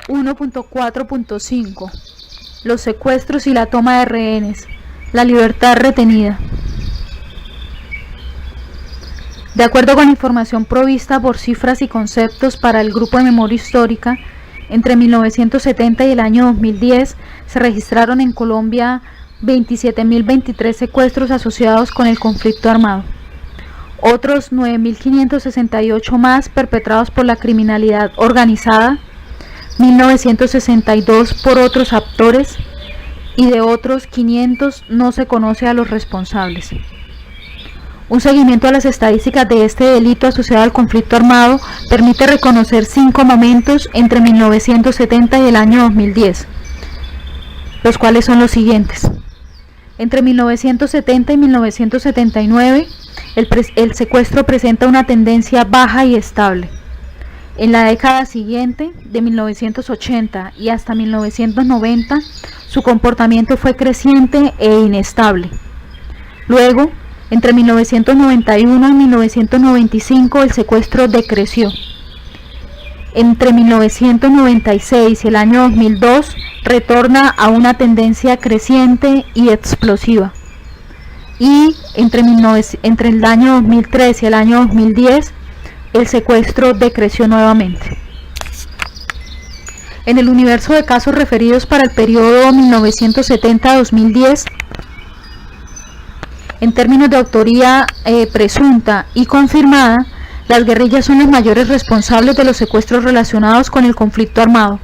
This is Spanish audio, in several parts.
1.4.5 Los secuestros y la toma de rehenes. La libertad retenida. De acuerdo con información provista por Cifras y Conceptos para el Grupo de Memoria Histórica, entre 1970 y el año 2010 se registraron en Colombia 27.023 secuestros asociados con el conflicto armado. Otros 9.568 más perpetrados por la criminalidad organizada, 1.962 por otros actores y de otros 500 no se conoce a los responsables. Un seguimiento a las estadísticas de este delito asociado al conflicto armado permite reconocer 5 momentos entre 1970 y el año 2010, los cuales son los siguientes. Entre 1970 y 1979, el secuestro presenta una tendencia baja y estable. En la década siguiente, de 1980 y hasta 1990, su comportamiento fue creciente e inestable. Luego, entre 1991 y 1995, el secuestro decreció. Entre 1996 y el año 2002, retorna a una tendencia creciente y explosiva. Y entre el año 2003 y el año 2010, el secuestro decreció nuevamente. En el universo de casos referidos para el periodo 1970-2010, en términos de autoría presunta y confirmada, las guerrillas son los mayores responsables de los secuestros relacionados con el conflicto armado.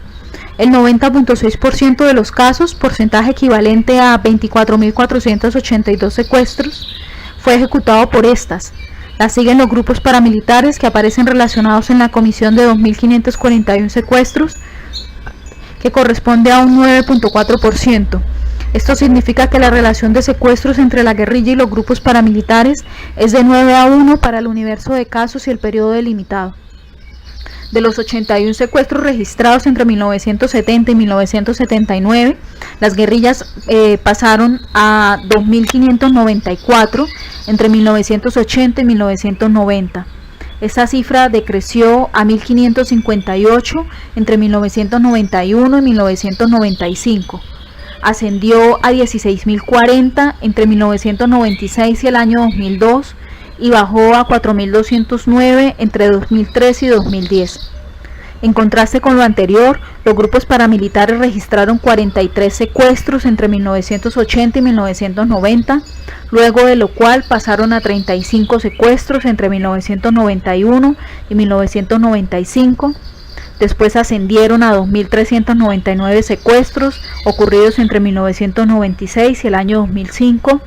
El 90.6% de los casos, porcentaje equivalente a 24.482 secuestros, fue ejecutado por estas. Las siguen los grupos paramilitares que aparecen relacionados en la comisión de 2.541 secuestros, que corresponde a un 9.4%. Esto significa que la relación de secuestros entre la guerrilla y los grupos paramilitares es de 9-1 para el universo de casos y el periodo delimitado. De los 81 secuestros registrados entre 1970 y 1979, las guerrillas pasaron a 2.594 entre 1980 y 1990. Esta cifra decreció a 1.558 entre 1991 y 1995. Ascendió a 16.040 entre 1996 y el año 2002 y bajó a 4.209 entre 2003 y 2010. En contraste con lo anterior, los grupos paramilitares registraron 43 secuestros entre 1980 y 1990, luego de lo cual pasaron a 35 secuestros entre 1991 y 1995. Después ascendieron a 2.399 secuestros ocurridos entre 1996 y el año 2005,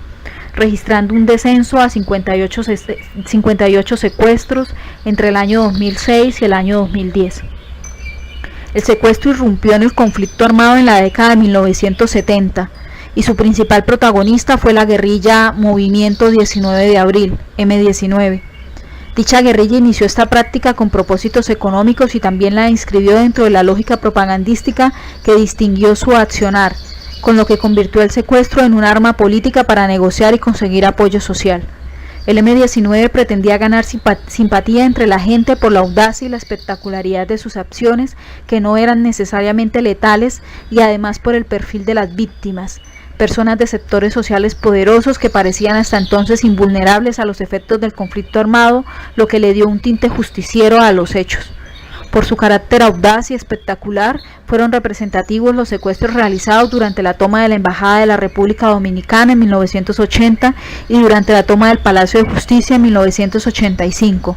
registrando un descenso a 58 secuestros entre el año 2006 y el año 2010. El secuestro irrumpió en el conflicto armado en la década de 1970 y su principal protagonista fue la guerrilla Movimiento 19 de Abril, M19. Dicha guerrilla inició esta práctica con propósitos económicos y también la inscribió dentro de la lógica propagandística que distinguió su accionar, con lo que convirtió el secuestro en un arma política para negociar y conseguir apoyo social. El M19 pretendía ganar simpatía entre la gente por la audacia y la espectacularidad de sus acciones, que no eran necesariamente letales, y además por el perfil de las víctimas, personas de sectores sociales poderosos que parecían hasta entonces invulnerables a los efectos del conflicto armado, lo que le dio un tinte justiciero a los hechos. Por su carácter audaz y espectacular, fueron representativos los secuestros realizados durante la toma de la Embajada de la República Dominicana en 1980 y durante la toma del Palacio de Justicia en 1985.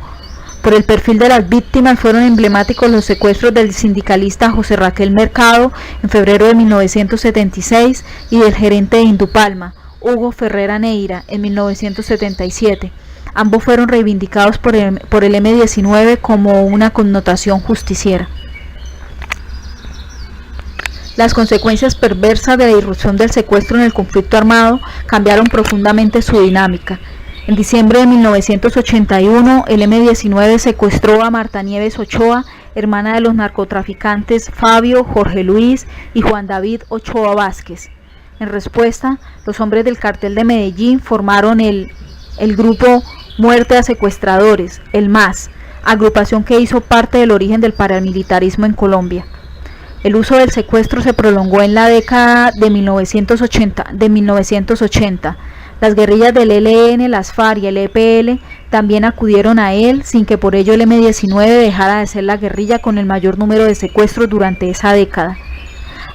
Por el perfil de las víctimas fueron emblemáticos los secuestros del sindicalista José Raquel Mercado en febrero de 1976 y del gerente de Indupalma, Hugo Ferrera Neira, en 1977. Ambos fueron reivindicados por el M19 como una connotación justiciera. Las consecuencias perversas de la irrupción del secuestro en el conflicto armado cambiaron profundamente su dinámica. En diciembre de 1981, el M19 secuestró a Marta Nieves Ochoa, hermana de los narcotraficantes Fabio, Jorge Luis y Juan David Ochoa Vázquez. En respuesta, los hombres del cartel de Medellín formaron el grupo Muerte a Secuestradores, el MAS, agrupación que hizo parte del origen del paramilitarismo en Colombia. El uso del secuestro se prolongó en la década de 1980. Las guerrillas del ELN, las FARC y el EPL también acudieron a él, sin que por ello el M-19 dejara de ser la guerrilla con el mayor número de secuestros durante esa década.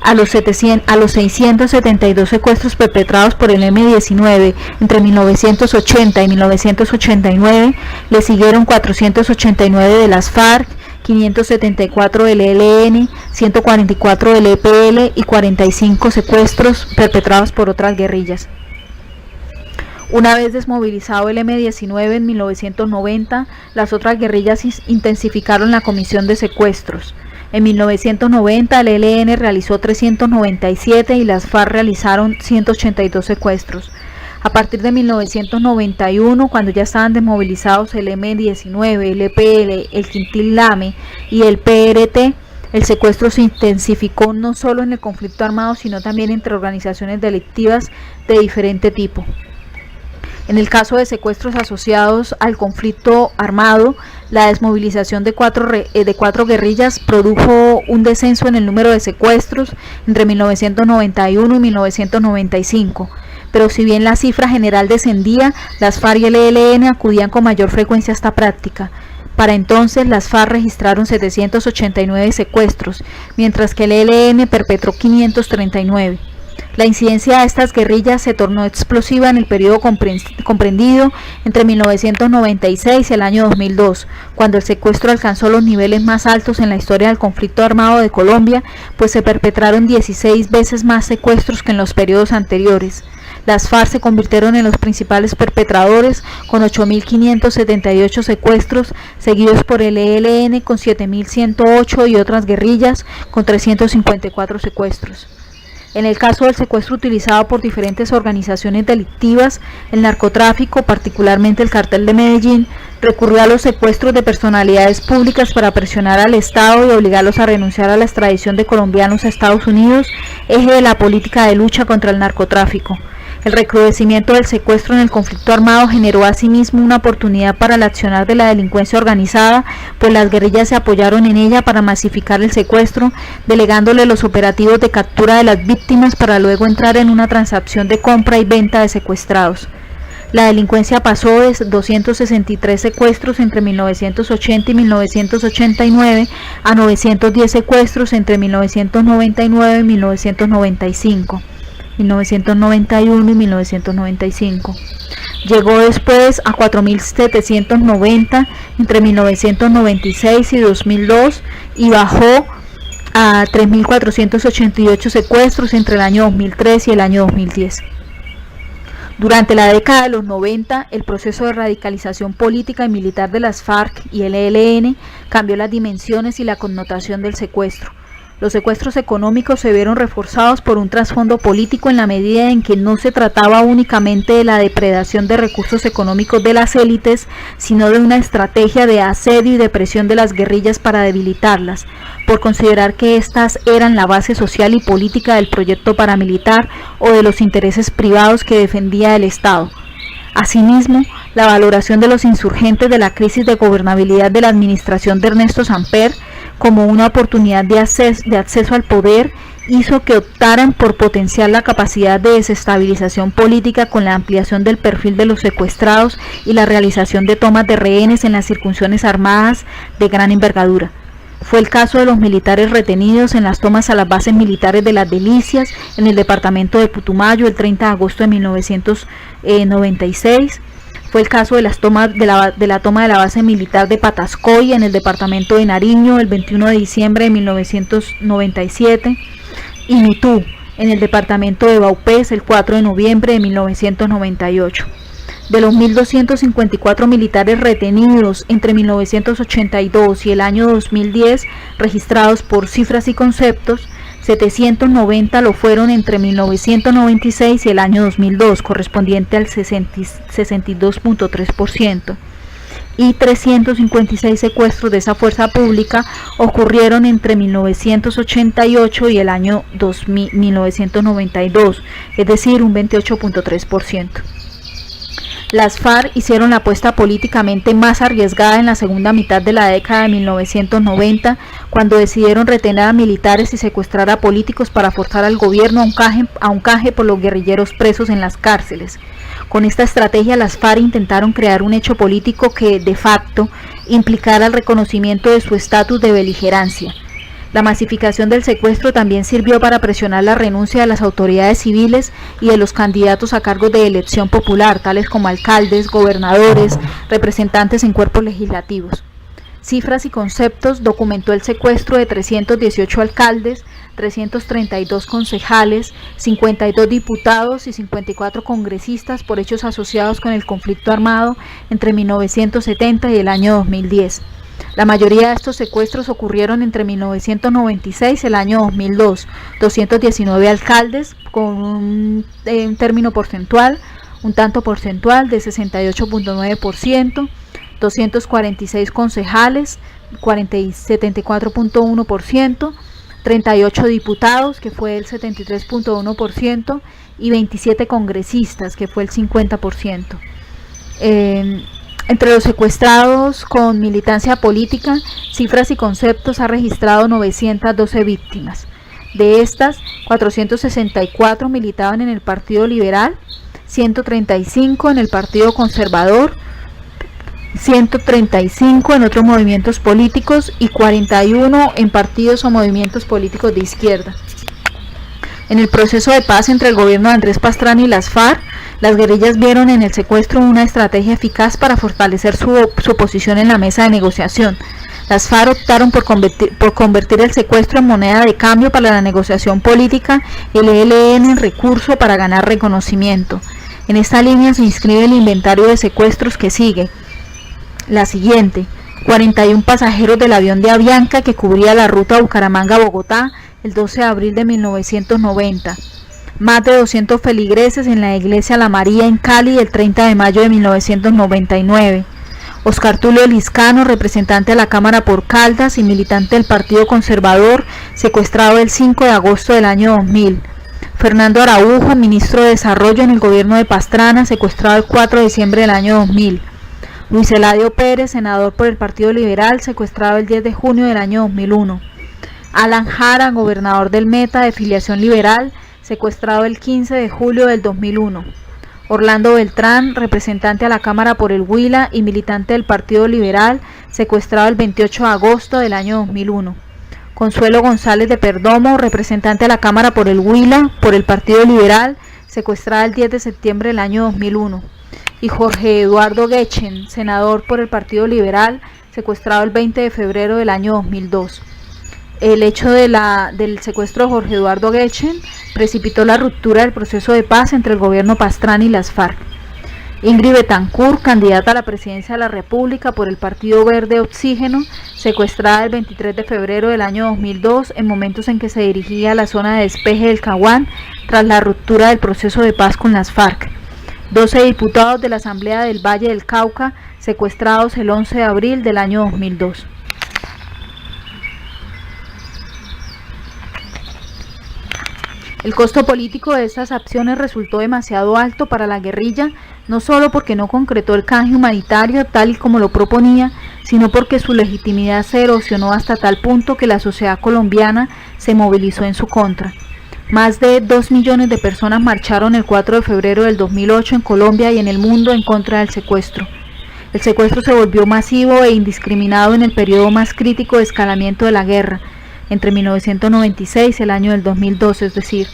A los 672 secuestros perpetrados por el M-19 entre 1980 y 1989, le siguieron 489 de las FARC, 574 del ELN, 144 del EPL y 45 secuestros perpetrados por otras guerrillas. Una vez desmovilizado el M-19 en 1990, las otras guerrillas intensificaron la comisión de secuestros. En 1990 el ELN realizó 397 y las FARC realizaron 182 secuestros. A partir de 1991, cuando ya estaban desmovilizados el M-19, el EPL, el Quintil Lame y el PRT, el secuestro se intensificó no solo en el conflicto armado, sino también entre organizaciones delictivas de diferente tipo. En el caso de secuestros asociados al conflicto armado, la desmovilización de cuatro guerrillas produjo un descenso en el número de secuestros entre 1991 y 1995. Pero si bien la cifra general descendía, las FARC y el ELN acudían con mayor frecuencia a esta práctica. Para entonces, las FARC registraron 789 secuestros, mientras que el ELN perpetró 539. La incidencia de estas guerrillas se tornó explosiva en el periodo comprendido entre 1996 y el año 2002, cuando el secuestro alcanzó los niveles más altos en la historia del conflicto armado de Colombia, pues se perpetraron 16 veces más secuestros que en los periodos anteriores. Las FARC se convirtieron en los principales perpetradores con 8.578 secuestros, seguidos por el ELN con 7.108 y otras guerrillas con 354 secuestros. En el caso del secuestro utilizado por diferentes organizaciones delictivas, el narcotráfico, particularmente el Cartel de Medellín, recurrió a los secuestros de personalidades públicas para presionar al Estado y obligarlos a renunciar a la extradición de colombianos a Estados Unidos, eje de la política de lucha contra el narcotráfico. El recrudecimiento del secuestro en el conflicto armado generó asimismo una oportunidad para el accionar de la delincuencia organizada, pues las guerrillas se apoyaron en ella para masificar el secuestro, delegándole los operativos de captura de las víctimas para luego entrar en una transacción de compra y venta de secuestrados. La delincuencia pasó de 263 secuestros entre 1980 y 1989 a 910 secuestros entre 1999 y 1995. 1991 y 1995. Llegó después a 4.790 entre 1996 y 2002 y bajó a 3.488 secuestros entre el año 2003 y el año 2010. Durante la década de los 90, el proceso de radicalización política y militar de las FARC y el ELN cambió las dimensiones y la connotación del secuestro. Los secuestros económicos se vieron reforzados por un trasfondo político en la medida en que no se trataba únicamente de la depredación de recursos económicos de las élites, sino de una estrategia de asedio y de presión de las guerrillas para debilitarlas, por considerar que éstas eran la base social y política del proyecto paramilitar o de los intereses privados que defendía el Estado. Asimismo, la valoración de los insurgentes de la crisis de gobernabilidad de la administración de Ernesto Samper como una oportunidad de acceso al poder hizo que optaran por potenciar la capacidad de desestabilización política con la ampliación del perfil de los secuestrados y la realización de tomas de rehenes en las circunciones armadas de gran envergadura. Fue el caso de los militares retenidos en las tomas a las bases militares de Las Delicias, en el departamento de Putumayo, el 30 de agosto de 1996. Fue el caso de la toma de la base militar de Patascoy, en el departamento de Nariño, el 21 de diciembre de 1997. Y Mitú, en el departamento de Vaupés, el 4 de noviembre de 1998. De los 1.254 militares retenidos entre 1982 y el año 2010, registrados por Cifras y Conceptos, 790 lo fueron entre 1996 y el año 2002, correspondiente al 62.3%. Y 356 secuestros de esa fuerza pública ocurrieron entre 1988 y el año 1992, es decir, un 28.3%. Las FARC hicieron la apuesta políticamente más arriesgada en la segunda mitad de la década de 1990, cuando decidieron retener a militares y secuestrar a políticos para forzar al gobierno a un canje por los guerrilleros presos en las cárceles. Con esta estrategia, las FARC intentaron crear un hecho político que, de facto, implicara el reconocimiento de su estatus de beligerancia. La masificación del secuestro también sirvió para presionar la renuncia de las autoridades civiles y de los candidatos a cargos de elección popular, tales como alcaldes, gobernadores, representantes en cuerpos legislativos. Cifras y Conceptos documentó el secuestro de 318 alcaldes, 332 concejales, 52 diputados y 54 congresistas por hechos asociados con el conflicto armado entre 1970 y el año 2010. La mayoría de estos secuestros ocurrieron entre 1996 y el año 2002. 219 alcaldes con un término porcentual, un tanto porcentual de 68.9%, 246 concejales, 74.1%, 38 diputados, que fue el 73.1%, y 27 congresistas, que fue el 50%. Entre los secuestrados con militancia política, Cifras y Conceptos ha registrado 912 víctimas. De estas, 464 militaban en el Partido Liberal, 135 en el Partido Conservador, 135 en otros movimientos políticos y 41 en partidos o movimientos políticos de izquierda. En el proceso de paz entre el gobierno de Andrés Pastrana y las FARC, las guerrillas vieron en el secuestro una estrategia eficaz para fortalecer su posición en la mesa de negociación. Las FARC optaron por convertir el secuestro en moneda de cambio para la negociación política y el ELN en recurso para ganar reconocimiento. En esta línea se inscribe el inventario de secuestros que sigue. La siguiente: 41 pasajeros del avión de Avianca que cubría la ruta Bucaramanga-Bogotá el 12 de abril de 1990. Más de 200 feligreses en la iglesia La María en Cali el 30 de mayo de 1999. Oscar Tulio Liscano, representante de la Cámara por Caldas y militante del Partido Conservador, secuestrado el 5 de agosto del año 2000. Fernando Araujo, ministro de Desarrollo en el gobierno de Pastrana, secuestrado el 4 de diciembre del año 2000. Luis Eladio Pérez, senador por el Partido Liberal, secuestrado el 10 de junio del año 2001. Alan Jara, gobernador del Meta de filiación liberal, secuestrado el 15 de julio del 2001. Orlando Beltrán, representante a la Cámara por el Huila y militante del Partido Liberal, secuestrado el 28 de agosto del año 2001. Consuelo González de Perdomo, representante a la Cámara por el Huila, por el Partido Liberal, secuestrada el 10 de septiembre del año 2001. Y Jorge Eduardo Guechen, senador por el Partido Liberal, secuestrado el 20 de febrero del año 2002. El hecho del secuestro de Jorge Eduardo Guechen precipitó la ruptura del proceso de paz entre el gobierno Pastrana y las FARC. Ingrid Betancourt, candidata a la presidencia de la República por el Partido Verde Oxígeno, secuestrada el 23 de febrero del año 2002 en momentos en que se dirigía a la zona de despeje del Caguán tras la ruptura del proceso de paz con las FARC. 12 diputados de la Asamblea del Valle del Cauca, secuestrados el 11 de abril del año 2002. El costo político de estas acciones resultó demasiado alto para la guerrilla, no solo porque no concretó el canje humanitario tal y como lo proponía, sino porque su legitimidad se erosionó hasta tal punto que la sociedad colombiana se movilizó en su contra. Más de 2 millones de personas marcharon el 4 de febrero del 2008 en Colombia y en el mundo en contra del secuestro. El secuestro se volvió masivo e indiscriminado en el periodo más crítico de escalamiento de la guerra, entre 1996 y el año del 2002, es decir,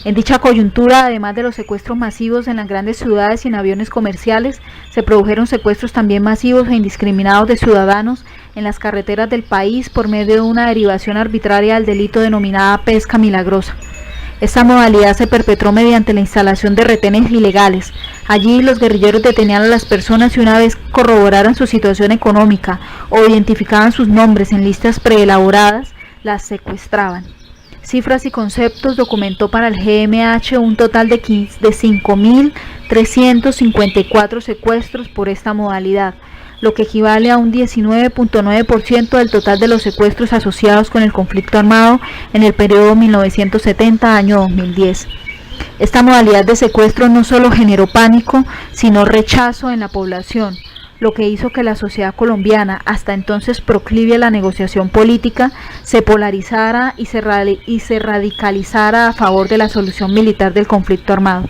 en dicha coyuntura, además de los secuestros masivos en las grandes ciudades y en aviones comerciales, se produjeron secuestros también masivos e indiscriminados de ciudadanos en las carreteras del país por medio de una derivación arbitraria del delito denominada pesca milagrosa. Esta modalidad se perpetró mediante la instalación de retenes ilegales. Allí los guerrilleros detenían a las personas y una vez corroboraran su situación económica o identificaban sus nombres en listas preelaboradas, las secuestraban. Cifras y Conceptos documentó para el GMH un total de 5.354 secuestros por esta modalidad, lo que equivale a un 19.9% del total de los secuestros asociados con el conflicto armado en el periodo 1970 año 2010. Esta modalidad de secuestro no solo generó pánico, sino rechazo en la población, lo que hizo que la sociedad colombiana, hasta entonces proclive a la negociación política, se polarizara y se radicalizara a favor de la solución militar del conflicto armado.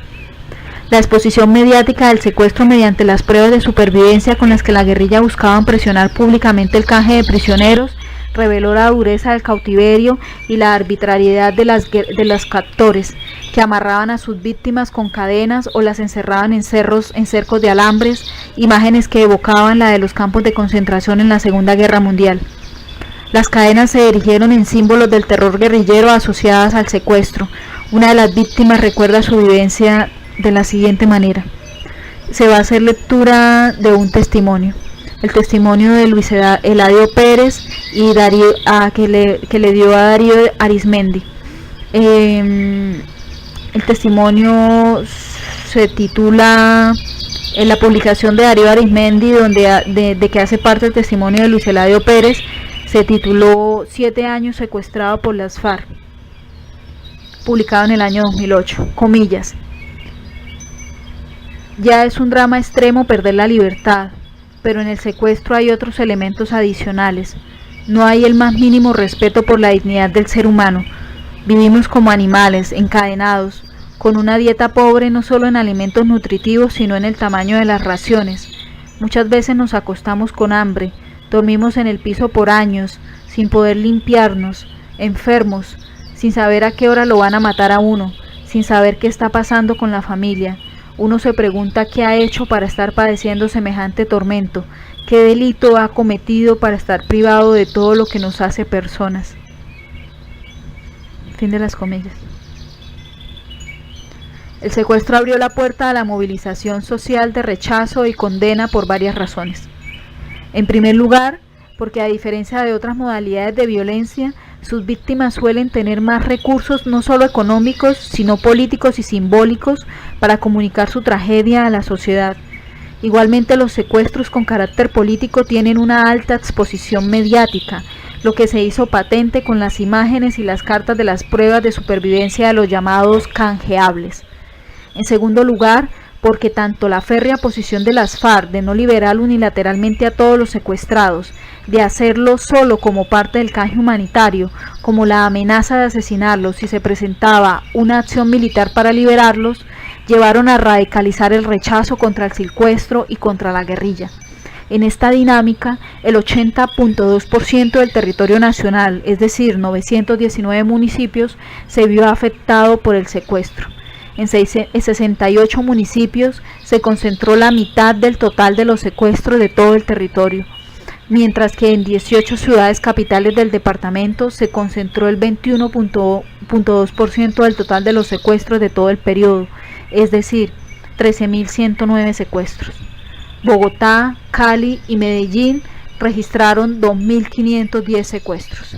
La exposición mediática del secuestro mediante las pruebas de supervivencia con las que la guerrilla buscaba presionar públicamente el canje de prisioneros reveló la dureza del cautiverio y la arbitrariedad de los captores, que amarraban a sus víctimas con cadenas o las encerraban en cercos de alambres, imágenes que evocaban la de los campos de concentración en la Segunda Guerra Mundial. Las cadenas se erigieron en símbolos del terror guerrillero asociadas al secuestro. Una de las víctimas recuerda su vivencia de la siguiente manera. Se va a hacer lectura de un testimonio. El testimonio de Luis Eladio Pérez y Darío, que le dio a Darío Arismendi. El testimonio se titula en la publicación de Darío Arismendi, de que hace parte el testimonio de Luis Eladio Pérez, se tituló 7 años secuestrado por las FARC, publicado en el año 2008, comillas. Ya es un drama extremo perder la libertad, pero en el secuestro hay otros elementos adicionales. No hay el más mínimo respeto por la dignidad del ser humano. Vivimos como animales, encadenados, con una dieta pobre no solo en alimentos nutritivos, sino en el tamaño de las raciones. Muchas veces nos acostamos con hambre, dormimos en el piso por años, sin poder limpiarnos, enfermos, sin saber a qué hora lo van a matar a uno, sin saber qué está pasando con la familia. Uno se pregunta qué ha hecho para estar padeciendo semejante tormento, qué delito ha cometido para estar privado de todo lo que nos hace personas. Fin de las comillas. El secuestro abrió la puerta a la movilización social de rechazo y condena por varias razones. En primer lugar, porque a diferencia de otras modalidades de violencia, sus víctimas suelen tener más recursos no solo económicos, sino políticos y simbólicos para comunicar su tragedia a la sociedad. Igualmente, los secuestros con carácter político tienen una alta exposición mediática, lo que se hizo patente con las imágenes y las cartas de las pruebas de supervivencia de los llamados canjeables. En segundo lugar, porque tanto la férrea posición de las FARC de no liberar unilateralmente a todos los secuestrados, de hacerlo solo como parte del canje humanitario, como la amenaza de asesinarlos si se presentaba una acción militar para liberarlos, llevaron a radicalizar el rechazo contra el secuestro y contra la guerrilla. En esta dinámica, el 80.2% del territorio nacional, es decir, 919 municipios, se vio afectado por el secuestro. En 68 municipios se concentró la mitad del total de los secuestros de todo el territorio, mientras que en 18 ciudades capitales del departamento se concentró el 21.2% del total de los secuestros de todo el periodo, es decir, 13.109 secuestros. Bogotá, Cali y Medellín registraron 2.510 secuestros.